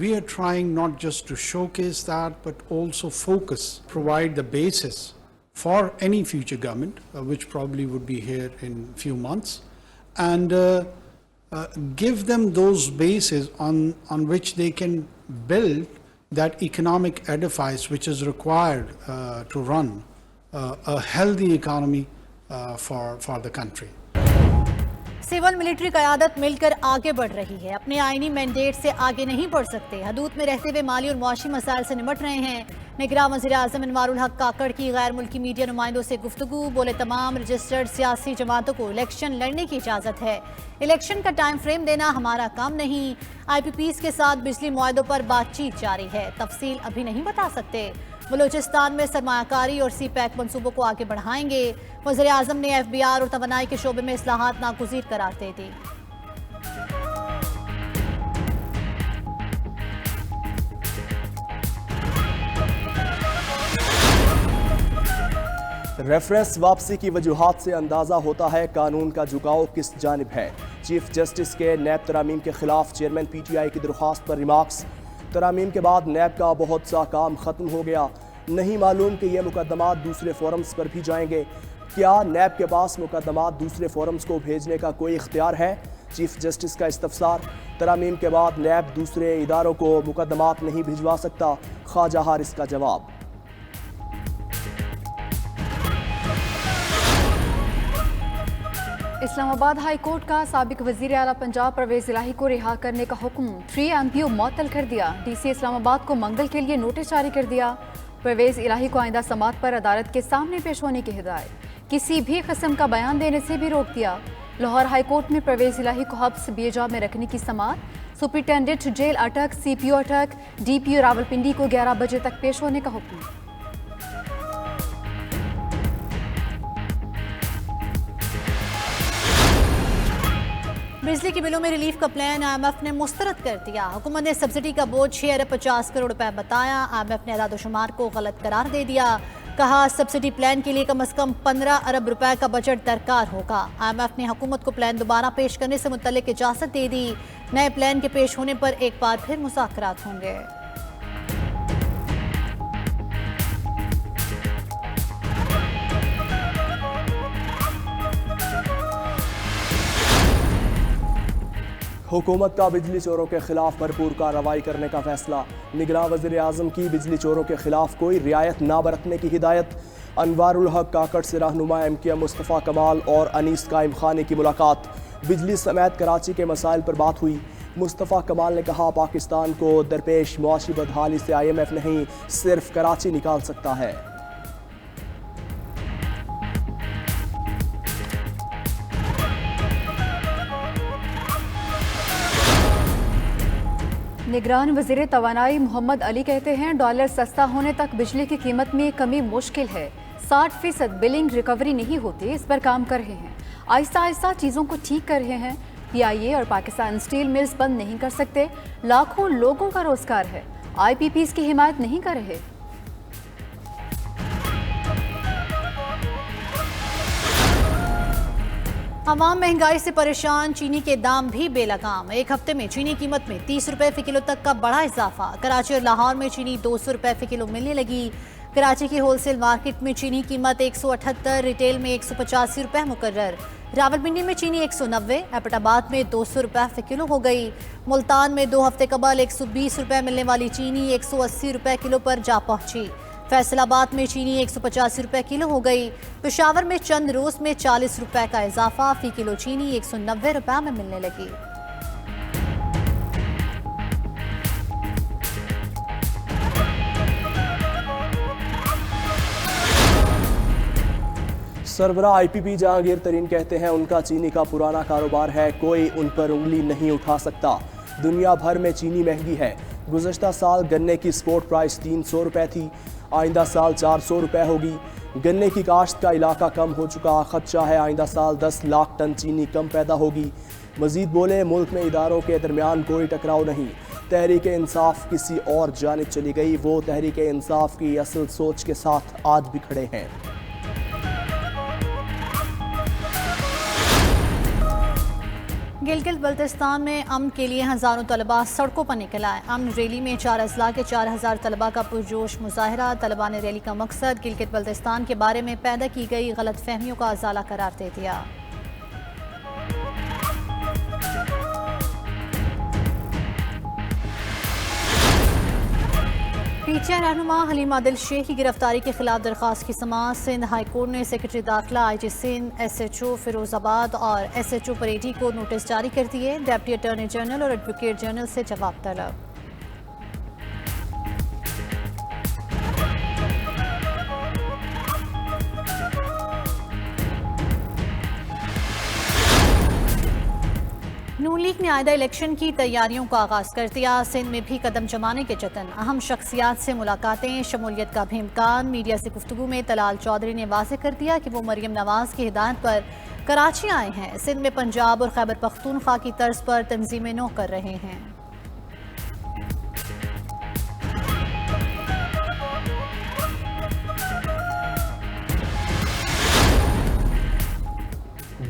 We are trying not just to showcase that, but also focus, provide the basis for any future government, which probably would be here in few months, and give them those bases on which they can build that economic edifice which is required to run a healthy economy for the country. Civil military क़यादत मिलकर आगे बढ़ रही है। अपने आईनी mandate से आगे नहीं बढ़ सकते। हदूद में रहते हुए माली और मुआशी मसाइल से निमट रहे हैं। निगरां वज़ीर आज़म अनवारुल हक काकड़ की गैर मुल्की मीडिया नुमाइंदों से गुफ्तगू। बोले तमाम रजिस्टर्ड सियासी जमातों को इलेक्शन लड़ने की इजाज़त है। इलेक्शन का टाइम फ्रेम देना हमारा काम नहीं। IPPs के साथ बिजली मुआहदों पर बातचीत जारी है। तफसील अभी नहीं बता सकते। बलूचिस्तान में सरमायाकारी और CPEC मंसूबों को आगे बढ़ाएंगे। वज़ीर आज़म ने FBR और तवानाई के शोबे में इस्लाहात नागुज़ीर करार दे दी। रेफरेंस वापसी की वजूहात से अंदाज़ा होता है कानून का झुकाव किस जानिब है। चीफ जस्टिस के नैब तरामीम के खिलाफ चेयरमैन PTI की दरख्वास्त पर रिमार्क्स। तरामीम के बाद नैब का बहुत सा काम ख़त्म हो गया। नहीं मालूम कि ये मुकदमात दूसरे फोरम्स पर भी जाएंगे। क्या नैब के पास मुकदमात दूसरे फोरम्स को भेजने का कोई इख्तियार है? चीफ जस्टिस का इस्तफसार। तरामीम के बाद नैब दूसरे इदारों को मुकदमात नहीं भिजवा सकता। ख्वाजा हारिस का जवाब। इस्लामाबाद हाई कोर्ट का साबिक वजीर आला पंजाब परवेज इलाही को रिहा करने का हुक्म 3 MPO मुअत्तल कर दिया। DC इस्लामाबाद को मंगल के लिए नोटिस जारी कर दिया। परवेज इलाही को आइंदा समात पर अदालत के सामने पेश होने की हिदायत। किसी भी किस्म का बयान देने से भी रोक दिया। लाहौर हाई कोर्ट में परवेज इलाही को हब्स बेजा में रखने की समात। सुपरिटेंडेंट जेल अटक, CPO अटक, DPO रावलपिंडी को 11 बजे तक पेश होने का हुक्म। बिजली के बिलों में रिलीफ का प्लान IMF ने मुस्तरद कर दिया। हुकूमत ने सब्सिडी का बोझ 6 अरब 50 करोड़ रुपए बताया। IMF ने अदाद-ओ-शुमार को गलत करार दे दिया। कहा सब्सिडी प्लान के लिए कम अज कम 15 अरब रुपए का बजट दरकार होगा। IMF ने हुकूमत को प्लान दोबारा पेश करने से मुतल्लिक इजाजत दे दी। नए प्लान के पेश होने पर एक बार फिर मुज़ाकरात होंगे। हुकूमत का बिजली चोरों के खिलाफ भरपूर कार्रवाई करने का फैसला। निगरां वज़ीर आज़म की बिजली चोरों के खिलाफ कोई रियायत ना बरतने की हिदायत। अनवारुल हक काकड़ से रहनुमा MKM मुस्तफ़ा कमाल और अनीस कायम खानी की मुलाकात। बिजली समेत कराची के मसाइल पर बात हुई। मुस्तफ़ा कमाल ने कहा पाकिस्तान को दरपेश मुआशी बदहाली से IMF नहीं सिर्फ कराची निकाल सकता है। निगरान वज़ीर तवानाई मोहम्मद अली कहते हैं डॉलर सस्ता होने तक बिजली की कीमत में कमी मुश्किल है। 60% बिलिंग रिकवरी नहीं होती, इस पर काम कर रहे हैं। आहिस्ता आहिस्ता चीज़ों को ठीक कर रहे हैं। PIA और पाकिस्तान स्टील मिल्स बंद नहीं कर सकते। लाखों लोगों का रोजगार है। IPPs की हिमायत नहीं कर रहे। अवाम महंगाई से परेशान, चीनी के दाम भी बेलगाम। एक हफ्ते में चीनी कीमत में 30 रुपए फी किलो तक का बड़ा इजाफा। कराची और लाहौर में चीनी 200 रुपए फी किलो मिलने लगी। कराची की होलसेल मार्केट में चीनी कीमत 178, रिटेल में 185 रुपए मुकर्रर। रावलपिंडी में चीनी 190, एबटाबाद में 200 रुपए फी किलो हो गई। मुल्तान में 2 हफ्ते कबल 120 रुपए मिलने वाली चीनी 180 रुपए किलो पर जा पहुंची। फैसलाबाद में चीनी 185 रुपए किलो हो गई। पेशावर में चंद रोज में 40 रुपए का इजाफा। फी किलो चीनी 190 रुपए में मिलने लगी। सरबराह IPP जहांगीर तरीन कहते हैं उनका चीनी का पुराना कारोबार है, कोई उन पर उंगली नहीं उठा सकता। दुनिया भर में चीनी महंगी है। गुज़श्ता साल गन्ने की स्पोर्ट प्राइस 300 रुपए थी, आइंदा साल 400 रुपए होगी। गन्ने की काश्त का इलाका कम हो चुका, खदशा है आइंदा साल 10 लाख टन चीनी कम पैदा होगी। मजीद बोले मुल्क में इदारों के दरमियान कोई टकराव नहीं। तहरीक इंसाफ किसी और जानिब चली गई, वो तहरीक इंसाफ की असल सोच के साथ आज भी खड़े हैं। गिलगित बल्तिस्तान में अमन के लिए हज़ारों तलबा सड़कों पर निकल आए। अमन रैली में 4 अजला के 4000 तलबा का पुरजोश मुजाहरा। तलबा ने रैली का मकसद गिलगित बल्तिस्तान के बारे में पैदा की गई गलत फहमियों का अजाला करार दे दिया। पीटीआई रहनुमा हलीमा दिल शेख की गिरफ्तारी के खिलाफ दरख्वास्त की समाअत। सिंध हाई कोर्ट ने सेक्रेटरी दाखिला, IG सिंध, SHO फिरोजाबाद और SHO परेडी को नोटिस जारी कर दिए। डिप्टी अटॉर्नी जनरल और एडवोकेट जनरल से जवाब तलब। नून लीग ने आइंदा इलेक्शन की तैयारियों का आगाज कर दिया। सिंध में भी कदम जमाने के जतन। अहम शख्सियात से मुलाकातें, शमूलियत का भी इम्कान। मीडिया से गुफ्तगू में तलाल चौधरी ने वाज़ेह कर दिया कि वो मरियम नवाज की हिदायत पर कराची आए हैं। सिंध में पंजाब और खैबर पख्तूनख्वा की तर्ज पर तंजीमें नौ कर रहे हैं।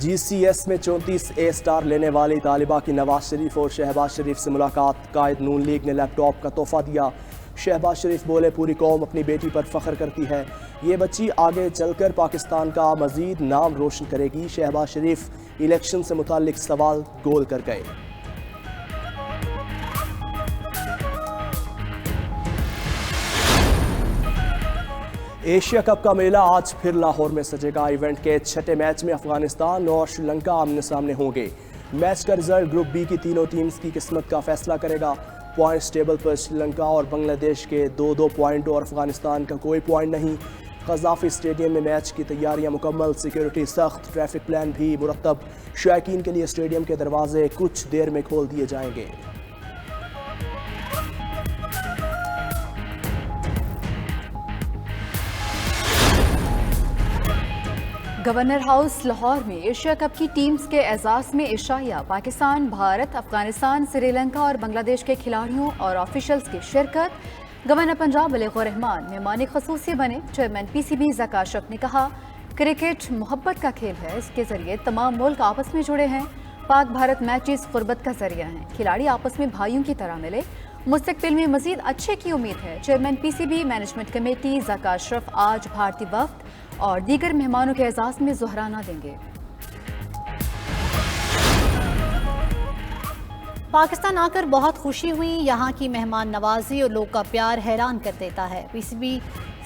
GCS में 34 A स्टार लेने वाली तालिबा की नवाज शरीफ और शहबाज शरीफ से मुलाकात। कायद नून लीग ने लैपटॉप का तोहफा दिया। शहबाज शरीफ बोले, पूरी कौम अपनी बेटी पर फख्र करती है। ये बच्ची आगे चलकर पाकिस्तान का मजीद नाम रोशन करेगी। शहबाज शरीफ इलेक्शन से मुताल्लिक सवाल गोल कर गए। एशिया कप का मेला आज फिर लाहौर में सजेगा। इवेंट के छठे मैच में अफगानिस्तान और श्रीलंका आमने सामने होंगे। मैच का रिजल्ट ग्रुप बी की तीनों टीम्स की किस्मत का फैसला करेगा। पॉइंट्स टेबल पर श्रीलंका और बांग्लादेश के 2-2 पॉइंट और अफगानिस्तान का कोई पॉइंट नहीं। क़ज़ाफ़ी स्टेडियम में मैच की तैयारियां मुकम्मल, सिक्योरिटी सख्त, ट्रैफिक प्लान भी मुरतब। शायकीन के लिए स्टेडियम के दरवाजे कुछ देर में खोल दिए जाएंगे। गवर्नर हाउस लाहौर में एशिया कप की टीम्स के एजाज़ में इशाया। पाकिस्तान, भारत, अफगानिस्तान, श्रीलंका और बांग्लादेश के खिलाड़ियों और ऑफिशियल्स की शिरकत। गवर्नर पंजाब बलीग़ुर रहमान मेहमान ख़ुसूसी बने। चेयरमैन PCB ज़का अशरफ ने कहा, क्रिकेट मोहब्बत का खेल है। इसके ज़रिए तमाम मुल्क आपस में जुड़े हैं। पाक भारत मैचेस क़ुर्बत का ज़रिया हैं। खिलाड़ी आपस में भाइयों की तरह मिले। मुस्तक़बिल में मज़ीद अच्छे की उम्मीद है। Chairman PCB management committee Zaka Ashraf आज भारतीय वफ़द और दीगर मेहमानों के एजाज़ में ज़ुहराना देंगे। पाकिस्तान आकर बहुत खुशी हुई। यहाँ की मेहमान नवाजी और लोग का प्यार हैरान कर देता है। PCB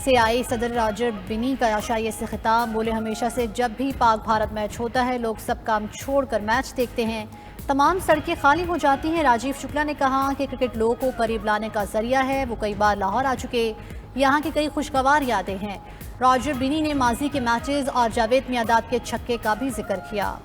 से आए सदर रॉजर बिनी का आशाइये से खिताब। बोले, हमेशा से जब भी पाक भारत मैच होता है लोग सब काम छोड़कर मैच देखते हैं। तमाम सड़कें खाली हो जाती हैं। राजीव शुक्ला ने कहा कि क्रिकेट लोगों को करीब लाने का जरिया है। वो कई बार लाहौर आ चुके। यहाँ की कई खुशगवार यादें हैं। रॉजर बिनी ने माजी के मैचेस और जावेद मियादाद के छक्के का भी जिक्र किया।